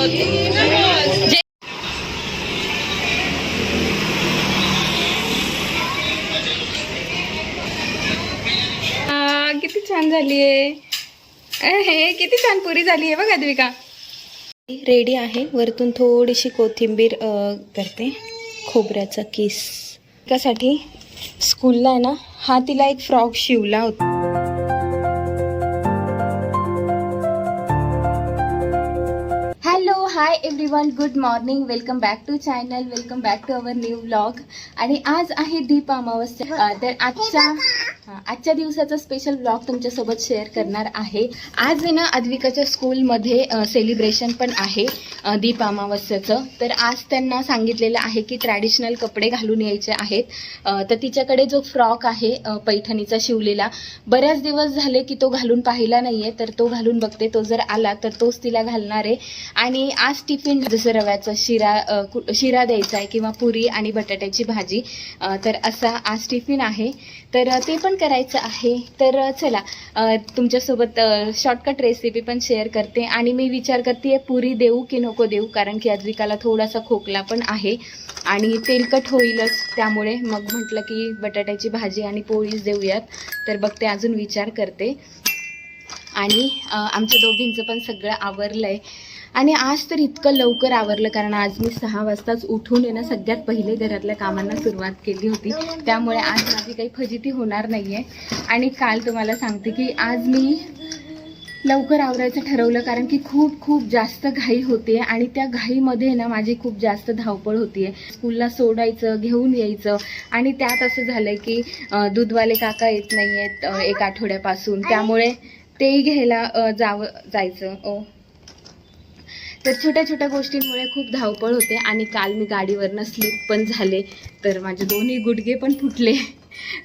किती छान झाली आहे, किती छान पुरी झाली आहे बघ अद्विका. रेडी आहे. वरतून थोडीशी कोथिंबीर करते, खोबऱ्याचा किस त्यासाठी. स्कूलला आहे ना, हा तिला एक फ्रॉक शिवला होता. Hello, hi everyone, good morning, welcome back to channel, welcome back to our new vlog. आणि आज आहे दीप अमावस्या. तर आजच्या दिवसाचा स्पेशल व्लॉग तुमच्यासोबत शेअर करणार आहे. आज आहे ना अद्विकाच्या स्कूलमध्ये सेलिब्रेशन पण आहे दीप अमावस्याचं. तर आज त्यांना सांगितलेलं आहे की ट्रॅडिशनल कपडे घालून यायचे आहेत. तर तिच्याकडे जो फ्रॉक आहे पैठणीचा शिवलेला, बऱ्याच दिवस झाले की तो घालून पाहिला नाहीये, तर तो घालून बघते. तो जर आला तर तोच तिला घालणार आहे. आणि आज टिफिन जसं रव्याचा शिरा द्यायचा आहे किंवा पुरी आणि बटाट्याची भाजी. तर असा आज टिफिन आहे, तर ते पण करायचं आहे. तर चला तुमच्यासोबत शॉर्टकट रेसिपी पण शेअर करते. आणि मी विचार करते पुरी देऊ की नको देऊ, कारण की अद्विकाला थोडासा खोकला पण आहे आणि तेलकट होईलच. त्यामुळे मग म्हटलं की बटाट्याची भाजी आणि पोळीच देऊयात. तर बघते, अजून विचार करते. आणि आमच्या दोघींचं पण सगळं आवरलं आहे. आणि आज तर इतकं लवकर आवरलं, कारण आज मी 6 वाजताच उठून आहे ना सगळ्यात पहिले घरातल्या कामांना सुरुवात केली होती. त्यामुळे आज माझी काही फजिती होणार नाही आहे. आणि काल तुम्हाला सांगते की आज मी लवकर आवरायचं ठरवलं, कारण की खूप जास्त घाई होते. आणि त्या घाईमध्ये ना माझी खूप जास्त धावपळ होतीये. स्कूलला सोडायचं, घेऊन यायचं. आणि त्यात असं झालं की दूधवाले काका येत नाही आहेत 1 आठवड्यापासून, त्यामुळे तेही घ्यायला जायचं. तर छोट्या गोष्टींमुळे खूप धावपळ होते. आणि काल मी गाडीवरनं स्लिप पण झाले, तर माझे दोन्ही गुडघे पण फुटले.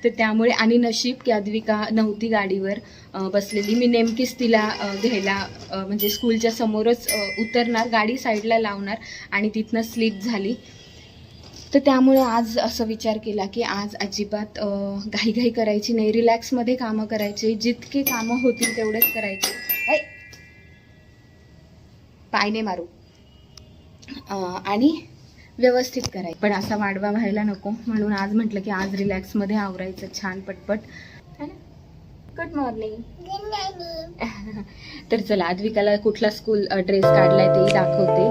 तर त्यामुळे, आणि नशीब की अद्विका नव्हती गाडीवर बसलेली. मी नेमकीच तिला घ्यायला म्हणजे स्कूलच्या समोरच उतरणार, गाडी साईडला लावणार आणि तिथनं स्लिप झाली. तर त्यामुळे आज असं विचार केला की आज अजिबात घाई करायची नाही, रिलॅक्समध्ये कामं करायची. जितके कामं होतील तेवढेच करायचे, पाय नाही मारू, आणि व्यवस्थित करायचं. पण असा वाढवा व्हायला नको, म्हणून आज म्हटलं की आज रिलॅक्समध्ये आवरायचं छान पटपट, है ना. Good morning. तर चला, अद्विकाला कुठला स्कूल ड्रेस काढलाय तेही दाखवते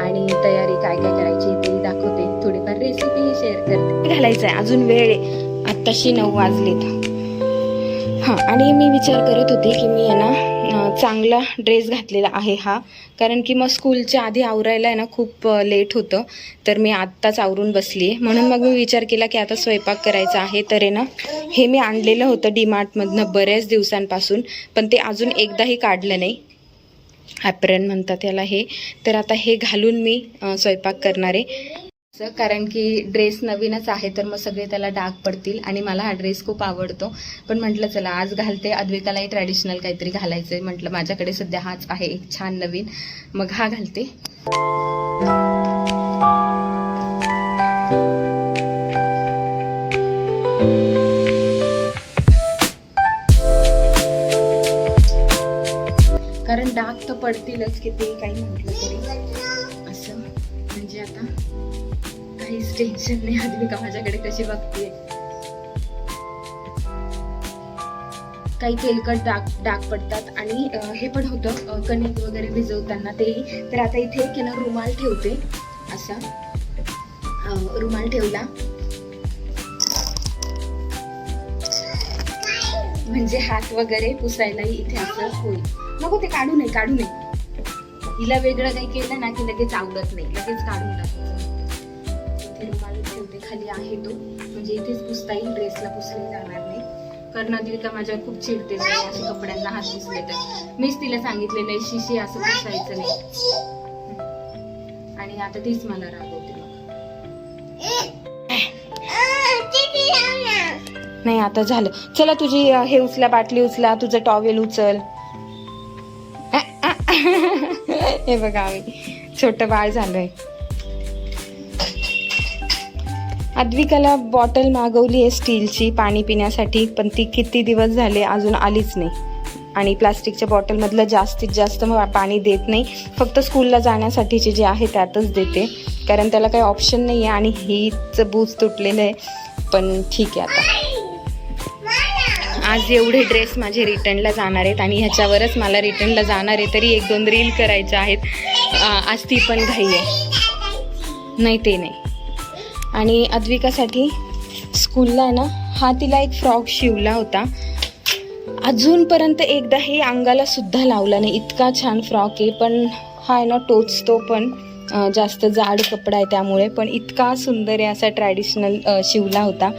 आणि तयारी काय करायची तेही दाखवते. थोडीफार रेसिपीही शेअर करते. घालायचं आहे, अजून वेळ आहे, आत्ताशी 9 वाजलेत. हां, आणि मी विचार करत होते की मी आहे ना चांगला ड्रेस घातलेला आहे हा, कारण की मग स्कूलच्या आधी आवरायला आहे ना खूप लेट होतं. तर मी आत्ताच आवरून बसली आहे, म्हणून मग मी विचार केला की आता स्वयंपाक करायचा आहे. तर आहे ना हे मी आणलेलं होतं DMartमधनं बऱ्याच दिवसांपासून, पण ते अजून एकदाही काढलं नाही. ॲप्रन म्हणतात याला हे. तर आता हे घालून मी स्वयंपाक करणार आहे, कारण की ड्रेस नवीनच आहे, तर मग सगळे त्याला डाग पडतील. आणि मला हा ड्रेस खूप आवडतो, पण म्हटलं चला आज घालते. अद्विकालाही ट्रॅडिशनल काहीतरी घालायचं आहे, म्हटलं माझ्याकडे सध्या हाच आहे एक छान नवीन, मग हा घालते. कारण डाग तर पडतीलच किती काही म्हटलं तरी. असं म्हणजे आता काहीच टेन्शन नाही. अद्विका माझ्याकडे कशी बघतीये. काही तेलकट डाग पडतात. आणि हे पण होतं कणिक वगैरे भिजवताना ते. तर आता इथे की ना रुमाल ठेवते, असा रुमाल ठेवला म्हणजे हात वगैरे पुसायलाही इथे असं होईल. नको ते काढू नये. हिला वेगळं काही केलं ना की लगेच आवडत नाही, लगेच काढून टाकायचं. रुमाल ठेवते खाली आहे तो, म्हणजे इथेच पुसता येईल, ड्रेसला पुसले जाणार नाही. कारण अद्विका माझ्यावर खूप चिडते जर असे कपड्यांना हात पुसले तर. मीच तिला सांगितलेलं आहे शिशी असं पुसायचं नाही, आणि आता तीच मला रागवते. नाही आता झालं. चला तुझी हे उचला, बाटली उचला, तुझं टॉवेल उचल. हे बघा, आम्ही छोटं बाळ झालंय. अद्विकाला बॉटल मागवली आहे स्टीलची पाणी पिण्यासाठी, पण ती किती दिवस झाले अजून आलीच नाही. आणि प्लास्टिकच्या बॉटलमधलं जास्तीत जास्त पाणी देत नाही, फक्त स्कूलला जाण्यासाठीचे जे आहे त्यातच देते, कारण त्याला काही ऑप्शन नाही आहे. आणि हीच बूज तुटलेलं आहे, पण ठीक आहे. आता आज एवढे ड्रेस माझे रिटर्नला जाणार आहेत आणि ह्याच्यावरच मला रिटर्नला जाणार आहे, तरी 1-2 रील करायच्या आहेत. आज ती पण घाई आहे. नाही ते नाही. आणि अद्विकासाठी स्कूलला आहे ना, हा तिला एक फ्रॉक शिवला होता, अजूनपर्यंत एकदा हे अंगाला सुद्धा लावला नाही. इतका छान फ्रॉक आहे, पण हा आहे ना टोचतो पण, जास्त जाड कपडा आहे त्यामुळे, पण इतका सुंदर आहे. असा ट्रॅडिशनल शिवला होता,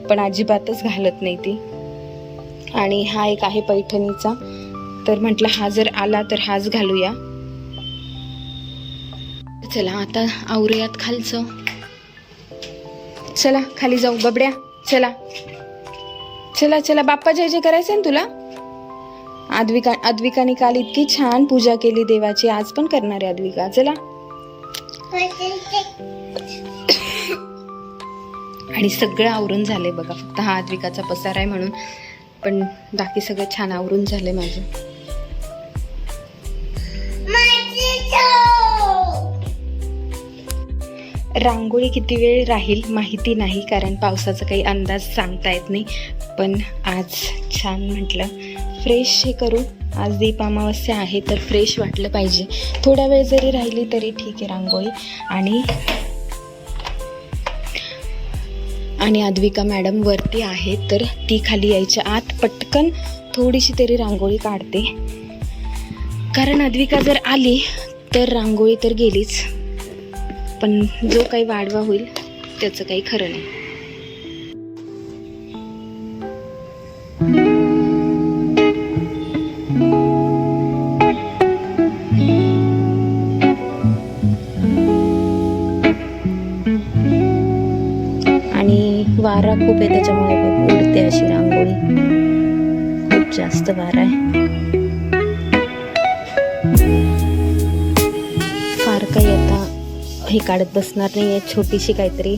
पण अजिबातच घालत नाही ती. आणि हा एक आहे पैठणीचा, तर म्हटलं हा जर आला तर हाच घालूया. चला आता आवरूयात खालचं. चला खाली जाऊ बबड्या, चला चला चला. बाप्पा जय जय करायचं ना तुला. अद्विकाने काल इतकी छान पूजा केली देवाची, आज पण करणार आहे अद्विका. चला. आणि सगळं आवरून झालंय बघा, फक्त हा अद्विकाचा पसारा आहे म्हणून, पण बाकी सगळं छान आवरून झालंय माझं. रांगोळी किती वेळ राहील माहिती नाही, कारण पावसाचा काही अंदाज सांगता येत नाही, पण आज छान म्हटलं फ्रेश हे करू. आज दीप अमावस्या आहे तर फ्रेश वाटलं पाहिजे. थोडा वेळ जरी राहिली तरी ठीक आहे रांगोळी. आणि अद्विका मॅडम वरती आहे, तर ती खाली यायच्या आत पटकन थोडीशी तरी रांगोळी काढते, कारण अद्विका जर आली तर रांगोळी तर गेलीच, पण जो काही वाढवा होईल त्याचं काही खरं नाही. आणि वारा खूप आहे त्याच्यामुळे उडते अशी रांगोळी, खूप जास्त वारा आहे. फार काही आता हे काढत बसणार नाही आहे, छोटीशी काहीतरी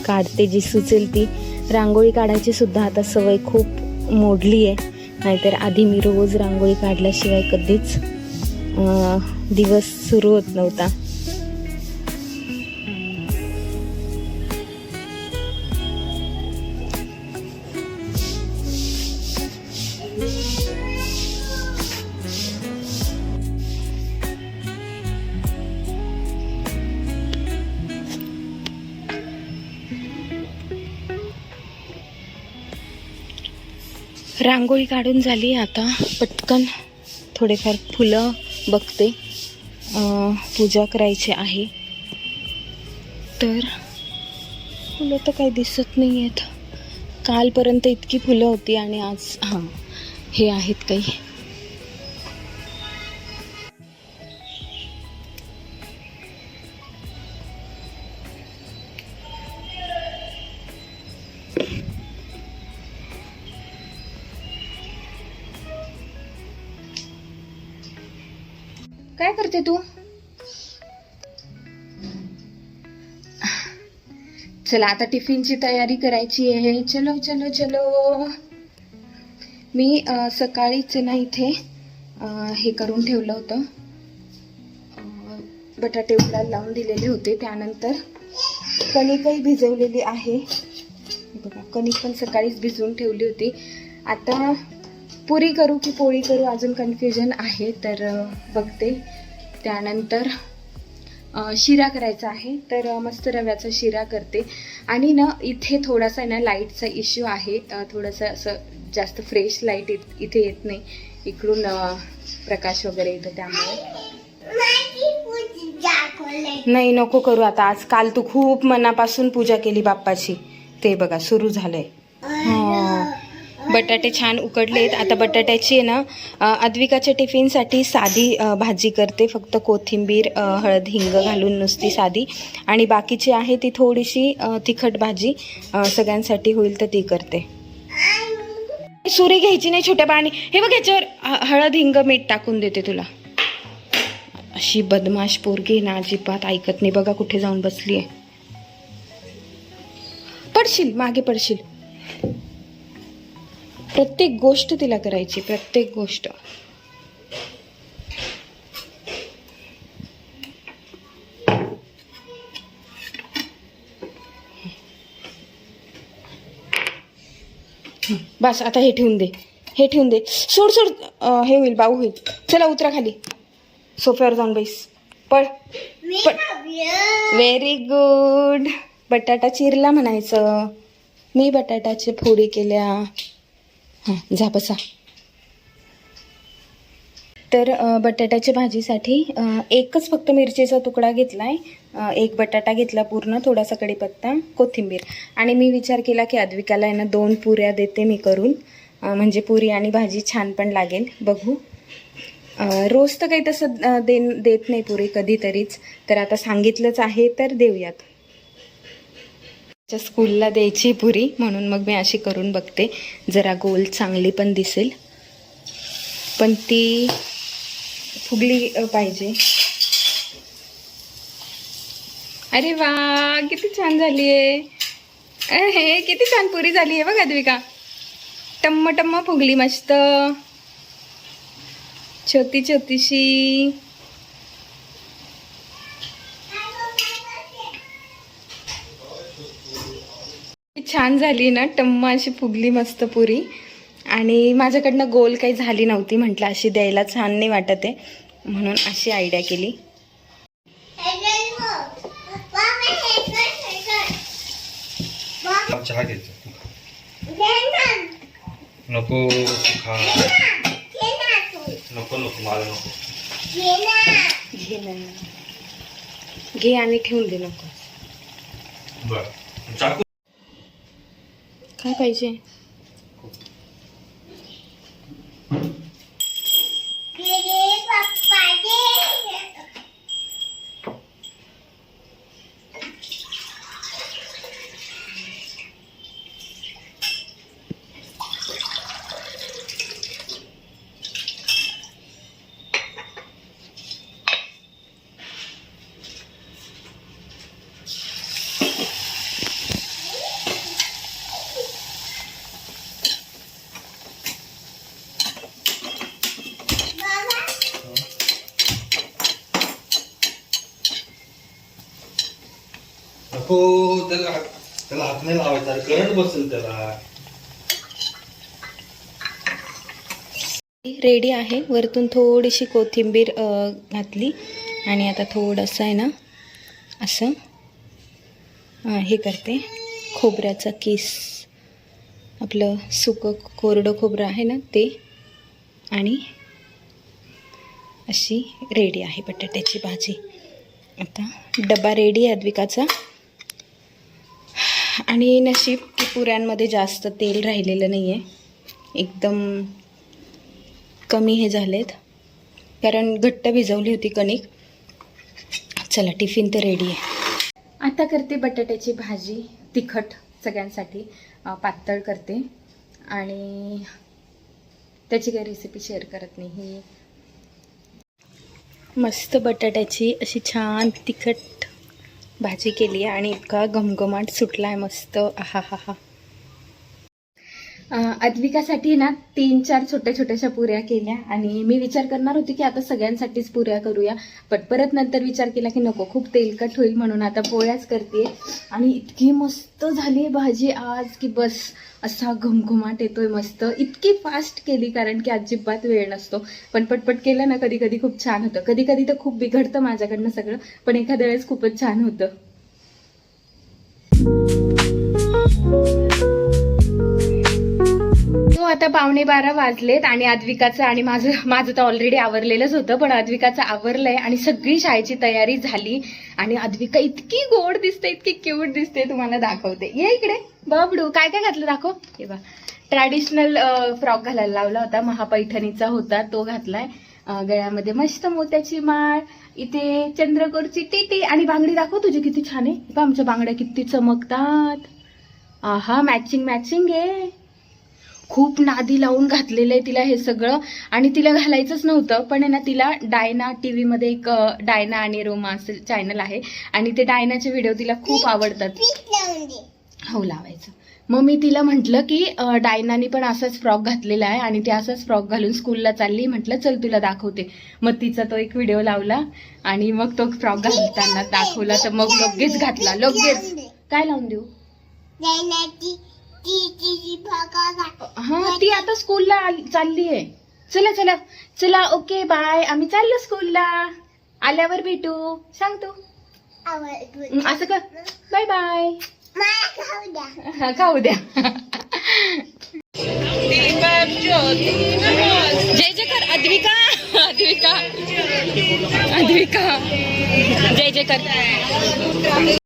काढते जी सुचेल ती. रांगोळी काढायची सुद्धा आता सवय खूप मोडली आहे, नाहीतर आधी मी रोज रांगोळी काढल्याशिवाय कधीच दिवस सुरू होत नव्हता. रांगोळी काढून झाली, आता पटकन थोडेफार फुलं बघते, पूजा करायची आहे. तर फुलं तर काही दिसत नाही आहेत. कालपर्यंत इतकी फुलं होती आणि आज हे आहेत काही. काय करते तू? चला आता टिफिनची तयारी करायची आहे. चलो चलो चलो. मी सकाळीच ना इथे हे करून ठेवलं होतं, बटाटे उकडायला लावून दिलेले होते. त्यानंतर कणिकही भिजवलेली आहे बघा, कणिक पण सकाळीच भिजवून ठेवली होती. आता पुरी करू की पोळी करू अजून कन्फ्युजन आहे, तर बघते. त्यानंतर शिरा करायचा आहे, तर मस्त रव्याचा शिरा करते. आणि ना इथे थोडासा ना लाईटचा इश्यू आहे, थोडंसं असं जास्त फ्रेश लाईट इथे येत नाही, इकडून प्रकाश वगैरे येतो, त्यामुळे नाही नको करू आता. आज काल तू खूप मनापासून पूजा केली बाप्पाची, ते बघा सुरू झालंय. बटाटे छान उकडलेत. आता बटाट्याची आहे ना अद्विकाच्या टिफिनसाठी साधी भाजी करते, फक्त कोथिंबीर हळद हिंग घालून नुसती साधी, आणि बाकीची आहे ती थोडीशी तिखट भाजी सगळ्यांसाठी होईल तर ती करते. सुरी घ्यायची नाही छोट्या बाळाने. हे बघ याच्यावर हळद हिंग मीठ टाकून देते तुला. अशी बदमाश पोरगी ना, अजिबात ऐकत नाही. बघा कुठे जाऊन बसली आहे. पडशील, मागे पडशील. प्रत्येक गोष्ट तिला करायची, प्रत्येक गोष्ट. बस आता हे ठेवून दे, हे ठेवून दे. सोड सोड, हे होईल, बाऊ होईल. चला उतरा खाली, सोफ्यावर जाऊन बैस. पळ पळ. Very good. बटाटा चिरला म्हणायचं. मी बटाट्याची फोडी केल्या. हां जा बसा. तर बटाट्याच्या भाजीसाठी एकच फक्त मिरचीचा तुकडा घेतला आहे, एक बटाटा घेतला पूर्ण, थोडासा कढीपत्ता, कोथिंबीर. आणि मी विचार केला की अद्विकाला आहे ना 2 पुऱ्या देते मी करून, म्हणजे पुरी आणि भाजी छान पण लागेल. बघू, रोज तर काही तसं देत नाही पुरी, कधीतरीच. तर आता सांगितलंच आहे तर देऊयात. स्कूलला द्यायची पुरी म्हणून मग मी अशी करून बघते, जरा गोल चांगली पण दिसेल, पण ती फुगली पाहिजे. अरे वा, किती छान झाली आहे. हे किती छान पुरी झाली आहे बघ अद्विका. टम्म टम्म फुगली, मस्त छोटी छोटीशी. छान झाली ना, टम्म अशी फुगली मस्त पुरी. आणि माझ्याकडनं गोल काही झाली नव्हती, म्हटलं अशी द्यायला छान नाही वाटत आहे, म्हणून अशी आयडिया केली. चहा घ्यायचा नको, नको नको मला नको. घे ना, घे आणि ठेवून दे. नको. बरं चाकू काय पाहिजे? नको, त्याला हात नाही लावायचा, करंट बसेल त्याला. रेडी आहे. वरतून थोडीशी कोथिंबीर घातली आणि आता थोडंसं आहे ना असं हे करते, खोबऱ्याचा किस, आपलं सुकं कोरडं खोबरं आहे ना ते. आणि अशी रेडी आहे बटाट्याची भाजी. आता डबा रेडी आहे अद्विकाचा. आणि नशीब की पुऱ्यांमध्ये जास्त तेल राहिलेलं नाही आहे, एकदम कमी हे झालेत, कारण घट्ट भिजवली होती कणिक. चला टिफिन तर रेडी आहे. आता करते बटाट्याची भाजी, तिखट सगळ्यांसाठी, पातळ करते. आणि त्याची काही रेसिपी शेअर करत नाही. ही मस्त बटाट्याची अशी छान तिखट भाजी केली आहे आणि इतका घमघमाट सुटला आहे मस्त. आहा हा हा. अद्विकासाठी ना 3-4 छोट्या छोट्याशा पुऱ्या केल्या. आणि मी विचार करणार होती की आता सगळ्यांसाठीच पुऱ्या करूया, पण परत नंतर विचार केला की नको, खूप तेलकट होईल, म्हणून आता पोळ्याच करते. आणि इतकी मस्त झाली भाजी आज की बस, असा घमघमाट येतोय मस्त. इतकी फास्ट केली कारण की अजिबात वेळ नसतो, पण पटपट केलं ना कधी कधी खूप छान होतं. कधी कधी तर खूप बिघडतं माझ्याकडनं सगळं, पण एखाद्या वेळेस खूपच छान होतं. आता 11:15 वाजलेत आणि अद्विकाचं आणि माझं तर ऑलरेडी आवरलेलंच होतं, पण अद्विकाचं आवरलंय आणि सगळी शाळेची तयारी झाली. आणि अद्विका इतकी गोड दिसते, इतकी क्यूट दिसते, तुम्हाला दाखवते. ये इकडे बबडू. काय काय घातलं दाखव. हे बा, ट्रॅडिशनल फ्रॉक घालायला लावला होता, महापैठणीचा होता, तो घातलाय. गळ्यामध्ये मस्त मोत्याची माळ, इथे चंद्रकोरची टिटी आणि बांगडी दाखव तुझी किती छान आहे. आमच्या बांगड्या किती चमकतात. आहा, मॅचिंग मॅचिंग आहे. खूप नादी लावून घातलेलं आहे तिला हे सगळं. आणि तिला घालायचंच नव्हतं, पण आहे ना तिला डायना TV मध्ये एक डायना आणि रोमा असं चॅनल आहे, आणि ते डायनाचे व्हिडिओ तिला खूप आवडतात. हो लावायचं. मग मी तिला म्हटलं की डायनाने पण असाच फ्रॉक घातलेला आहे आणि ती असाच फ्रॉक घालून स्कूलला चालली. म्हटलं चल तुला दाखवते. मग तिचा तो एक व्हिडिओ लावला आणि मग तो फ्रॉक घालताना दाखवला. तर मग लगेच घातला. लगेच काय लावून देऊ? हा ती आता स्कूलला चालली आहे. चला चला चला ओके बाय. आम्ही चाललो स्कूलला. आल्यावर भेटू. सांग तू असं कर. Bye bye. हा खाऊ द्या. जय जय कर अद्विका. अद्विका अद्विका जय जय कर.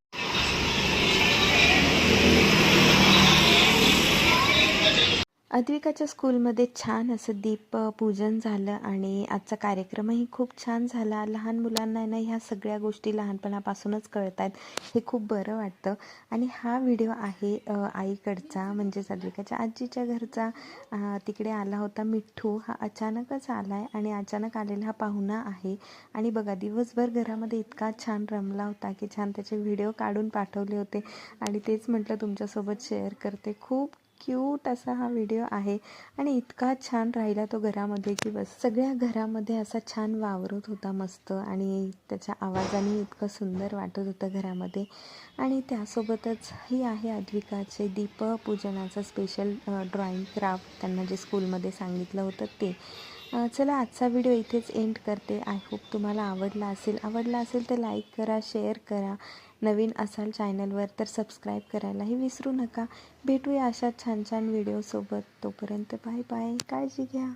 अद्विकाच्या स्कूलमध्ये छान असं दीपपूजन झालं आणि आजचा कार्यक्रमही खूप छान झाला. लहान मुलांना ना ह्या सगळ्या गोष्टी लहानपणापासूनच कळत आहेत. हे खूप बरं वाटतं. आणि हा व्हिडिओ आहे आईकडचा, म्हणजेच अद्विकाच्या आजीच्या घरचा. तिकडे आला होता मिठ्ठू. हा अचानकच आला आहे आणि अचानक आलेला हा पाहुणा आहे. आणि बघा दिवसभर घरामध्ये इतका छान रमला होता की छान त्याचे व्हिडिओ काढून पाठवले होते आणि तेच म्हटलं तुमच्यासोबत शेअर करते. खूप क्यूट असा हा व्हिडिओ आहे आणि इतका छान राहिला तो घरामध्ये की बस. सगळ्या घरामध्ये असा छान वावरत होता मस्त आणि त्याच्या आवाजाने इतकं सुंदर वाटत होतं घरामध्ये. आणि त्यासोबतच ही आहे अद्विकाचे दीपपूजनाचं स्पेशल ड्रॉइंग क्राफ्ट त्यांना जे स्कूलमध्ये सांगितलं होतं ते. चला आजचा व्हिडिओ इथेच एंड करते. आय होप तुम्हाला आवडला असेल तर लाईक करा, शेअर करा. नवीन असाल चॅनलवर तर सबस्क्राईब करायलाही विसरू नका. भेटूया अशा छान छान व्हिडिओसोबत. तोपर्यंत बाय बाय. काळजी घ्या.